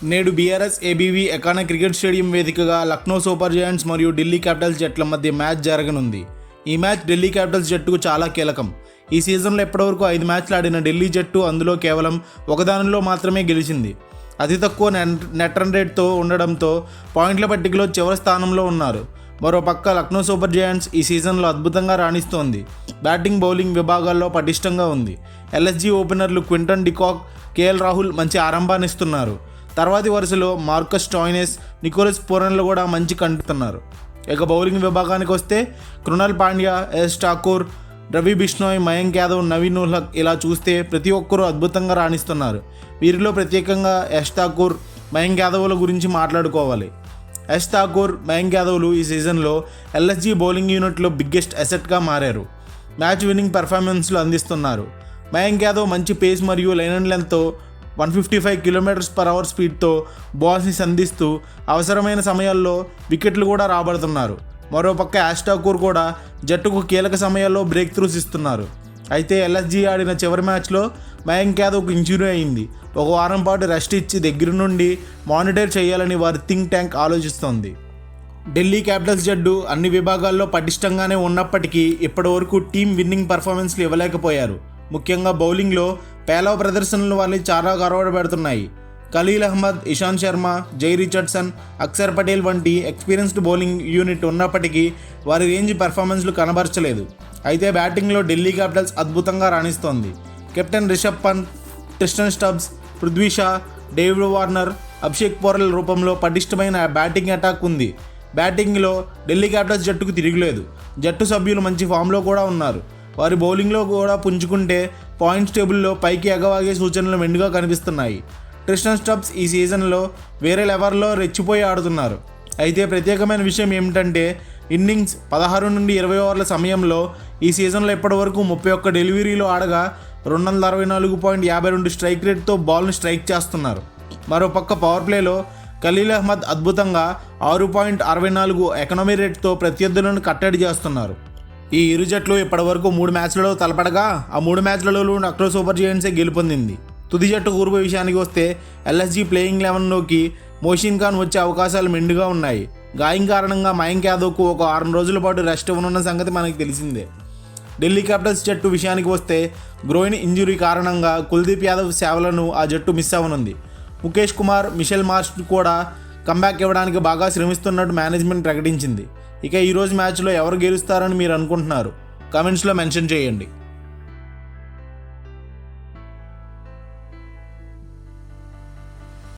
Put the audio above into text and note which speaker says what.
Speaker 1: నేడు BRS ABV Ekana cricket stadium వేదికగా Lucknow super Giants మరియు ఢిల్లీ క్యాపిటల్స్ జట్ల మధ్య మ్యాచ్ జరగనుంది. ఈ మ్యాచ్ ఢిల్లీ క్యాపిటల్స్ జట్టుకు చాలా కీలకం. ఈ సీజన్లో ఇప్పటివరకు 5 మ్యాచ్లు ఆడిన ఢిల్లీ జట్టు అందులో కేవలం ఒకదానిలో మాత్రమే గెలిచింది. అతి తక్కువ నెట్ రన్ రేట్తో ఉండడంతో పాయింట్ల పట్టికలో చివరి స్థానంలో ఉన్నారు. మరోపక్క లక్నో సూపర్ జైంట్స్ ఈ సీజన్లో అద్భుతంగా రాణిస్తోంది. బ్యాటింగ్, బౌలింగ్ విభాగాల్లో పటిష్టంగా ఉంది. ఎల్ఎస్జీ ఓపెనర్లు క్వింటన్ డికాక్, కేఎల్ రాహుల్ మంచి ఆరంభాన్నిస్తున్నారు. తర్వాతి వరుసలో మార్కస్ స్టోయినిస్, నికోలస్ పూరన్లు కూడా మంచి కంటున్నారు. ఇక బౌలింగ్ విభాగానికి వస్తే కృణాల్ పాండ్యా, ఎస్ ఠాకూర్, రవి బిష్ణోయ్, మయాంక్ యాదవ్, నవీన్ ఉల్-హక్ ఇలా చూస్తే ప్రతి ఒక్కరూ అద్భుతంగా రాణిస్తున్నారు. వీరిలో ప్రత్యేకంగా ఎస్ ఠాకూర్, మయాంక్ యాదవ్ల గురించి మాట్లాడుకోవాలి. ఎస్ ఠాకూర్, మయాంక్ యాదవ్లు ఈ సీజన్లో ఎల్ఎస్జీ బౌలింగ్ యూనిట్లో బిగ్గెస్ట్ అసెట్గా మారారు. మ్యాచ్ విన్నింగ్ పెర్ఫార్మెన్స్లు అందిస్తున్నారు. మయాంక్ యాదవ్ మంచి పేస్ మరియు లైన్ అండ్ లెంత్తో 155 km/h స్పీడ్తో బాల్స్ని సంధిస్తూ అవసరమైన సమయాల్లో వికెట్లు కూడా రాబడుతున్నారు. మరోపక్క యాష్ ఠాకూర్ కూడా జట్టుకు కీలక సమయాల్లో బ్రేక్ త్రూస్ ఇస్తున్నారు. అయితే ఎల్ఎస్జీ ఆడిన చివరి మ్యాచ్లో మయాంక్ యాదవ్కు ఇంజురీ అయింది. ఒక వారం పాటు రెస్ట్ ఇచ్చి దగ్గర నుండి మానిటర్ చేయాలని వారి థింక్ ట్యాంక్ ఆలోచిస్తోంది. ఢిల్లీ క్యాపిటల్స్ జట్టు అన్ని విభాగాల్లో పటిష్టంగానే ఉన్నప్పటికీ ఇప్పటివరకు టీం విన్నింగ్ పర్ఫార్మెన్స్లు ఇవ్వలేకపోయారు. ముఖ్యంగా బౌలింగ్లో పేలవ ప్రదర్శనలు వాళ్ళని చాలా గర్వపెడుతున్నాయి. ఖలీల్ అహ్మద్, ఇషాంత్ శర్మ, జై రిచర్డ్సన్, అక్షర్ పటేల్ వంటి ఎక్స్పీరియన్స్డ్ బౌలింగ్ యూనిట్ ఉన్నప్పటికీ వారి రేంజ్ పెర్ఫార్మెన్స్లు కనబరచలేదు. అయితే బ్యాటింగ్లో ఢిల్లీ క్యాపిటల్స్ అద్భుతంగా రాణిస్తోంది. Captain Rishabh Pant, Tristan Stubbs, Prithvi Shaw, David Warner, Abhishek Porel రూపంలో పటిష్టమైన బ్యాటింగ్ అటాక్ ఉంది. బ్యాటింగ్లో ఢిల్లీ క్యాపిటల్స్ జట్టుకు తిరగలేదు. జట్టు సభ్యులు మంచి ఫామ్లో కూడా ఉన్నారు. వారి బౌలింగ్లో కూడా పుంజుకుంటే పాయింట్స్ టేబుల్లో పైకి ఎగవాగే సూచనలు మెండుగా కనిపిస్తున్నాయి. ట్రిస్టన్ స్టబ్స్ ఈ సీజన్లో వేరే లెవెల్లో రెచ్చిపోయి ఆడుతున్నారు. అయితే ప్రత్యేకమైన విషయం ఏమిటంటే ఇన్నింగ్స్ 16 నుండి 20 ఓవర్ల సమయంలో ఈ సీజన్లో ఇప్పటివరకు 31 డెలివరీలు ఆడగా 264.52 స్ట్రైక్ రేట్తో బాల్ను స్ట్రైక్ చేస్తున్నారు. మరోపక్క పవర్ ప్లేలో ఖలీల్ అహ్మద్ అద్భుతంగా 6.64 ఎకనామీ రేట్తో ప్రత్యర్థులను కట్టడి చేస్తున్నారు. ఈ ఇరు జట్లు ఇప్పటివరకు 3 మ్యాచ్లలో తలపడగా ఆ 3 మ్యాచ్లలో లక్నో సూపర్ జైంట్సే గెలుపొందింది. తుది జట్టు కూర్పు విషయానికి వస్తే ఎల్ఎస్జీ ప్లేయింగ్ 11లోకి మోషిన్ ఖాన్ వచ్చే అవకాశాలు మెండుగా ఉన్నాయి. గాయం కారణంగా మయాంక్ యాదవ్కు ఒక 6 రోజుల పాటు రెస్ట్ ఇవ్వనున్న సంగతి మనకు తెలిసిందే. ఢిల్లీ క్యాపిటల్స్ జట్టు విషయానికి వస్తే గ్రోయిన్ ఇంజురీ కారణంగా కుల్దీప్ యాదవ్ సేవలను ఆ జట్టు మిస్ అవ్వనుంది. ముఖేష్ కుమార్, మిషెల్ మార్ష్ కూడా కంబ్యాక్ ఇవ్వడానికి బాగా శ్రమిస్తున్నట్టు మేనేజ్మెంట్ ప్రకటించింది. ఇక ఈరోజు మ్యాచ్లో ఎవరు గెలుస్తారని మీరు అనుకుంటున్నారు? కామెంట్స్లో మెన్షన్ చేయండి.